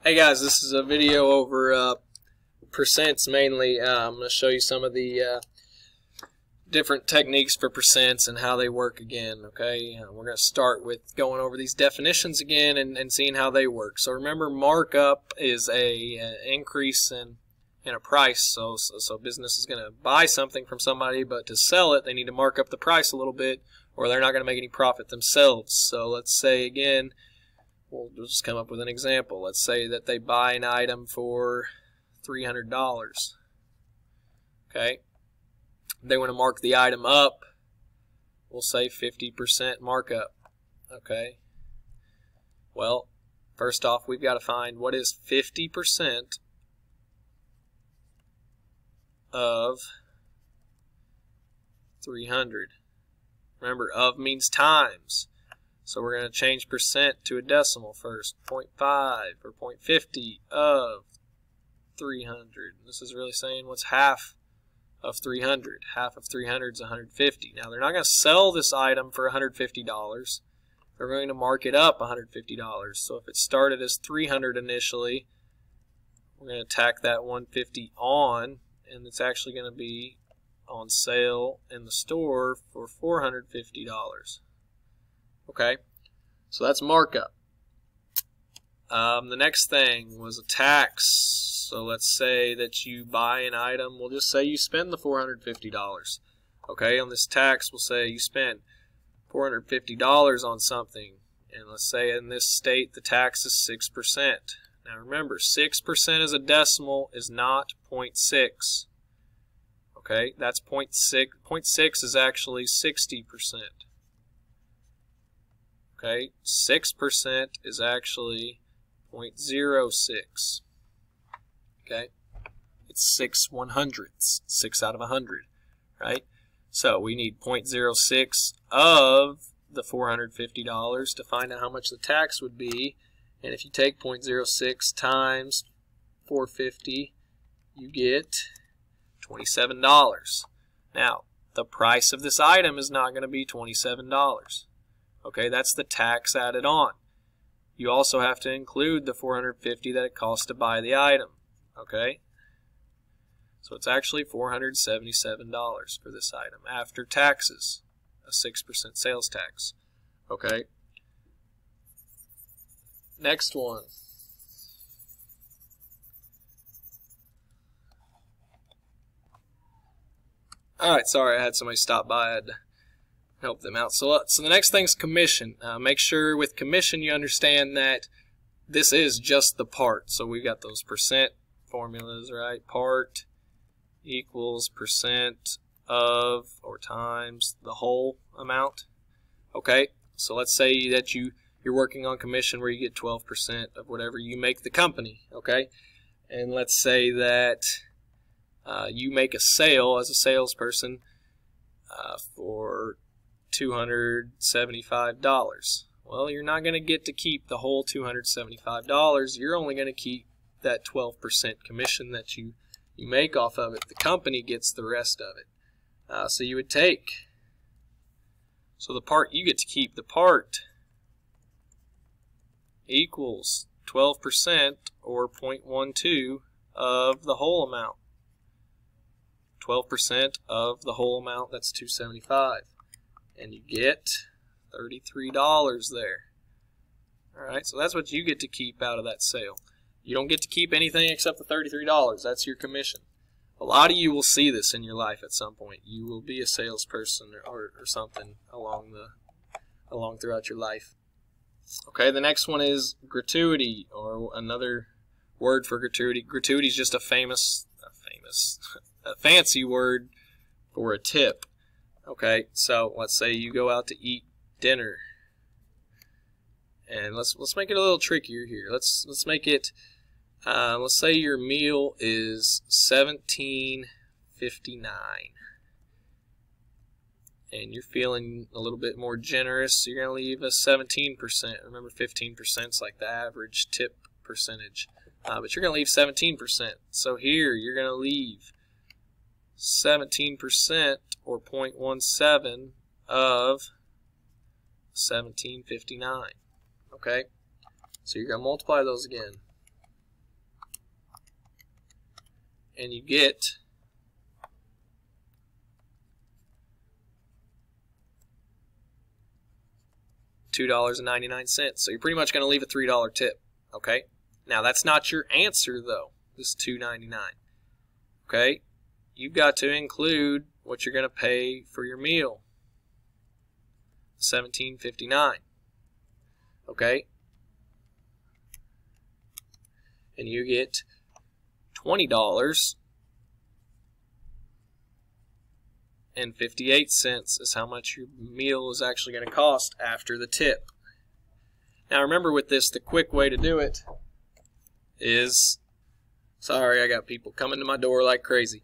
Hey guys, this is a video over percents mainly. I'm going to show you some of the different techniques for percents and how they work again. Okay, we're going to start with going over these definitions again and seeing how they work. So remember, markup is a increase in a price. So business is going to buy something from somebody, but to sell it they need to mark up the price a little bit or they're not going to make any profit themselves. So let's say again, we'll just come up with an example. Let's say that they buy an item for $300. Okay. They want to mark the item up. We'll say 50% markup. Okay. Well, first off, we've got to find what is 50% of 300. Remember, of means times. So we're going to change percent to a decimal first. 0.5 or 0.50 of 300. This is really saying what's half of 300. Half of 300 is 150. Now they're not going to sell this item for $150. They're going to mark it up $150. So if it started as 300 initially, we're going to tack that 150 on, and it's actually going to be on sale in the store for $450. Okay, so that's markup. The next thing was a tax. So let's say that you buy an item. We'll just say you spend the $450. Okay, on this tax, we'll say you spend $450 on something. And let's say in this state the tax is 6%. Now remember, 6% as a decimal is not 0.6. Okay, that's 0.6. 0.6 is actually 60%. Okay, 6% is actually 0.06. Okay, it's 6/100ths, 6 out of 100, right? So we need 0.06 of the $450 to find out how much the tax would be. And if you take 0.06 times 450, you get $27. Now, the price of this item is not going to be $27. Okay, that's the tax added on. You also have to include the $450 that it costs to buy the item. Okay, so it's actually $477 for this item after taxes, a 6% sales tax. Okay, next one. Alright, sorry, I had somebody stop by. I had to help them out. So the next thing's commission. Make sure with commission you understand that this is just the part. So we've got those percent formulas, right? Part equals percent of or times the whole amount. Okay, so let's say that you're working on commission where you get 12% of whatever you make the company. Okay, and let's say that you make a sale as a salesperson for $275. Well, you're not going to get to keep the whole $275. You're only going to keep that 12% commission that you make off of it. The company gets the rest of it. So you would take, so the part you get to keep, the part equals 12% or 0.12 of the whole amount. 12% of the whole amount, that's $275. And you get $33 there. Alright, so that's what you get to keep out of that sale. You don't get to keep anything except the $33. That's your commission. A lot of you will see this in your life at some point. You will be a salesperson or something along throughout your life. Okay, the next one is gratuity, or another word for gratuity. Gratuity is just a fancy word for a tip. Okay, so let's say you go out to eat dinner, and let's make it a little trickier here. Let's make it. Let's say your meal is $17.59, and you're feeling a little bit more generous. So you're gonna leave a 17%. Remember, 15% is like the average tip percentage, but you're gonna leave 17%. So here you're gonna leave 17% or 0.17 of $17.59. Okay, so you're going to multiply those again. and you get $2.99. So you're pretty much going to leave a $3 tip. Okay? Now that's not your answer though, this $2.99. Okay? You've got to include what you're going to pay for your meal. $17.59. Okay? And you get $20.58 is how much your meal is actually going to cost after the tip. Now remember with this, the quick way to do it is, sorry, I got people coming to my door like crazy.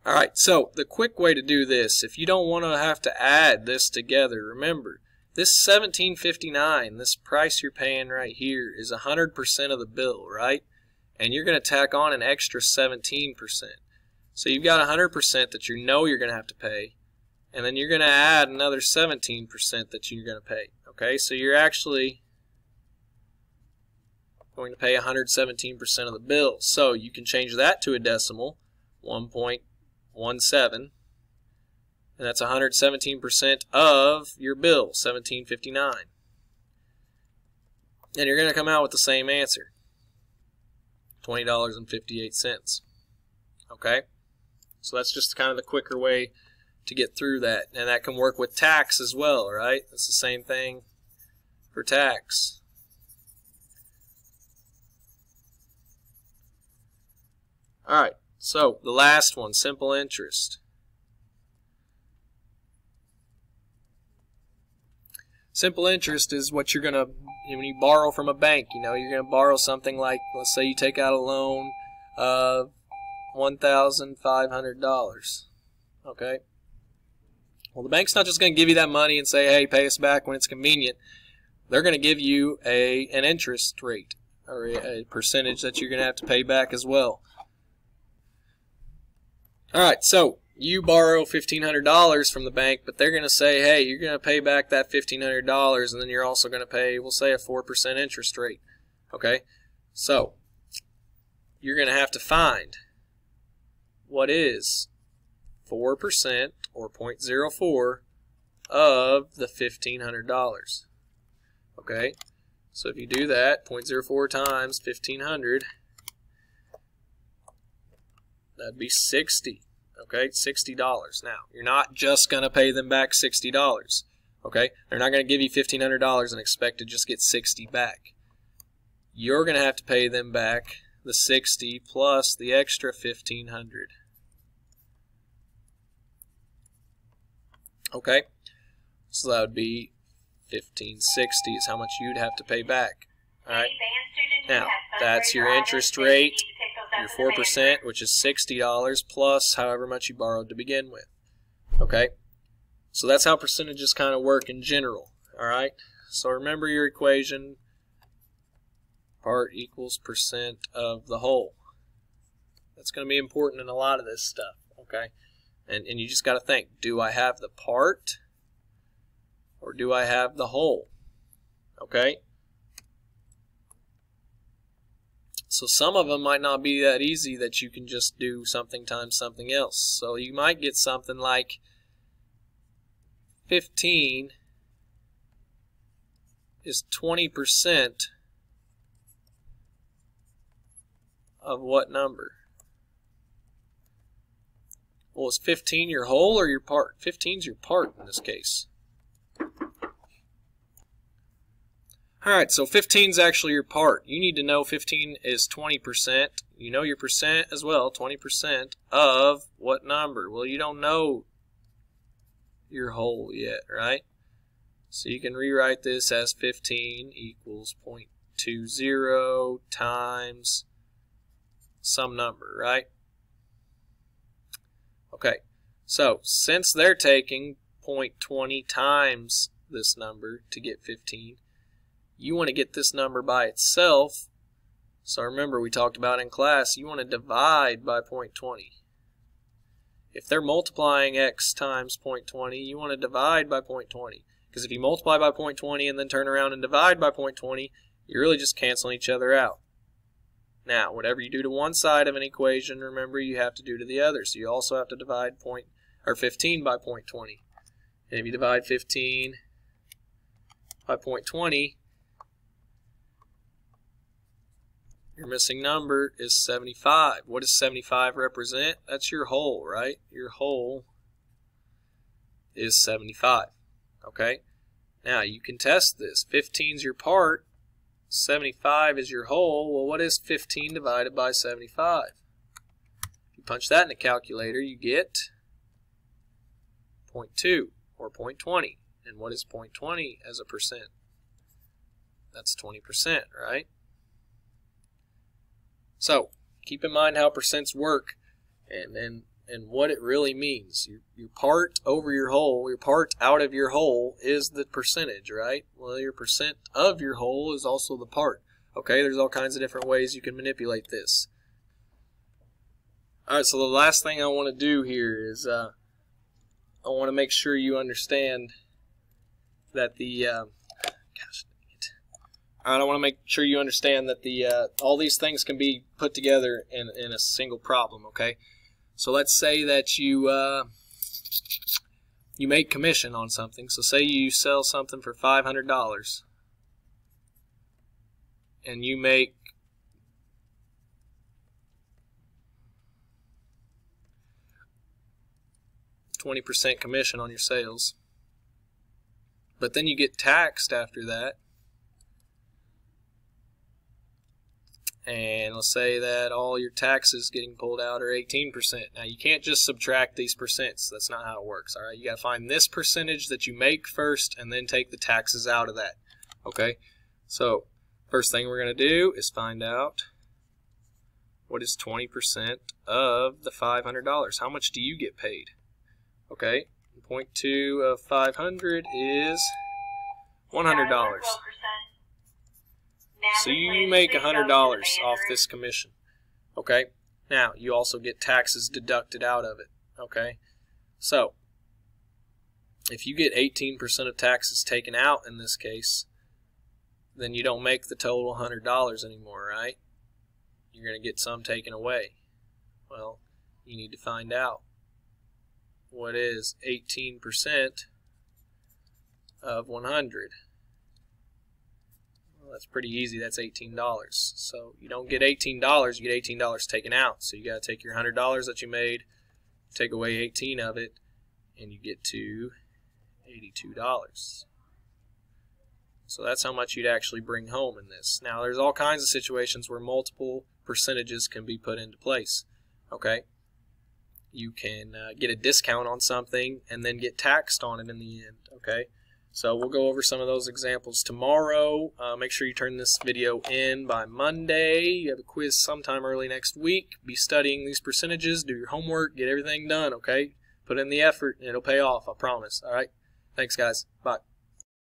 Alright, so the quick way to do this, if you don't want to have to add this together, remember, this $17.59, this price you're paying right here is 100% of the bill, right? And you're going to tack on an extra 17%. So you've got 100% that you know you're going to have to pay, and then you're going to add another 17% that you're going to pay. Okay, so you're actually going to pay 117% of the bill. So you can change that to a decimal, 1.17, and that's 117% of your bill, $17.59. And you're going to come out with the same answer, $20.58. Okay? So that's just kind of the quicker way to get through that. And that can work with tax as well, right? It's the same thing for tax. Alright, so the last one, simple interest. Simple interest is what you're going to, when you borrow from a bank, you know, you're going to borrow something like, let's say you take out a loan of $1,500. Okay? Well, the bank's not just going to give you that money and say, hey, pay us back when it's convenient. They're going to give you an interest rate, or a percentage that you're going to have to pay back as well. Alright, so you borrow $1,500 from the bank, but they're going to say, hey, you're going to pay back that $1,500, and then you're also going to pay, we'll say, a 4% interest rate. Okay? So, you're going to have to find what is 4% or 0.04 of the $1,500. Okay? So if you do that, 0.04 times 1,500, that'd be 60. Okay, $60. Now, you're not just going to pay them back $60. Okay? They're not going to give you $1,500 and expect to just get 60 back. You're going to have to pay them back the 60 plus the extra 1,500. Okay? So that would be $1,560 is how much you'd have to pay back. Alright? Now, that's your interest rate, your 4%, which is $60 plus however much you borrowed to begin with. Okay? So that's how percentages kind of work in general. Alright? So remember your equation, part equals percent of the whole. That's going to be important in a lot of this stuff. Okay? And you just got to think, do I have the part or do I have the whole? Okay? So some of them might not be that easy that you can just do something times something else. So you might get something like 15 is 20% of what number? Well, is 15 your whole or your part? 15 is your part in this case. Alright, so 15 is actually your part. You need to know 15 is 20%. You know your percent as well, 20% of what number? Well, you don't know your whole yet, right? So you can rewrite this as 15 equals 0.20 times some number, right? Okay, so since they're taking 0.20 times this number to get 15, you want to get this number by itself. So remember, we talked about in class, you want to divide by 0.20. If they're multiplying x times 0.20, you want to divide by 0.20. Because if you multiply by 0.20 and then turn around and divide by 0.20, you're really just canceling each other out. Now, whatever you do to one side of an equation, remember you have to do to the other. So you also have to divide 15 by 0.20. And if you divide 15 by 0.20, your missing number is 75. What does 75 represent? That's your whole, right? Your whole is 75. Okay? Now, you can test this. 15 is your part. 75 is your whole. Well, what is 15 divided by 75? If you punch that in the calculator, you get 0.2 or 0.20. And what is 0.20 as a percent? That's 20%, right? So, keep in mind how percents work and what it really means. Your part over your whole, your part out of your whole is the percentage, right? Well, your percent of your whole is also the part. Okay, there's all kinds of different ways you can manipulate this. Alright, so the last thing I want to do here is I want to make sure you understand that the I want to make sure you understand that all these things can be put together in a single problem, okay? So let's say that you make commission on something. So say you sell something for $500 and you make $20 commission on your sales. But then you get taxed after that. And let's say that all your taxes getting pulled out are 18%. Now, you can't just subtract these percents. That's not how it works, all right? You got to find this percentage that you make first and then take the taxes out of that, okay? So, first thing we're going to do is find out what is 20% of the $500. How much do you get paid? Okay, 0.2 of 500 is $100. So you make $100 off this commission. Okay, now you also get taxes deducted out of it. Okay, so if you get 18% of taxes taken out in this case, then you don't make the total $100 anymore, right? You're going to get some taken away. Well, you need to find out what is 18% of 100. That's pretty easy. That's $18. So you don't get $18, you get $18 taken out. So you got to take your $100 that you made, take away 18 of it, and you get to $82. So that's how much you'd actually bring home in this. Now, there's all kinds of situations where multiple percentages can be put into place. Okay? You can get a discount on something and then get taxed on it in the end. Okay? So we'll go over some of those examples tomorrow. Make sure you turn this video in by Monday. You have a quiz sometime early next week. Be studying these percentages. Do your homework. Get everything done, okay? Put in the effort, and it'll pay off, I promise. All right? Thanks, guys. Bye.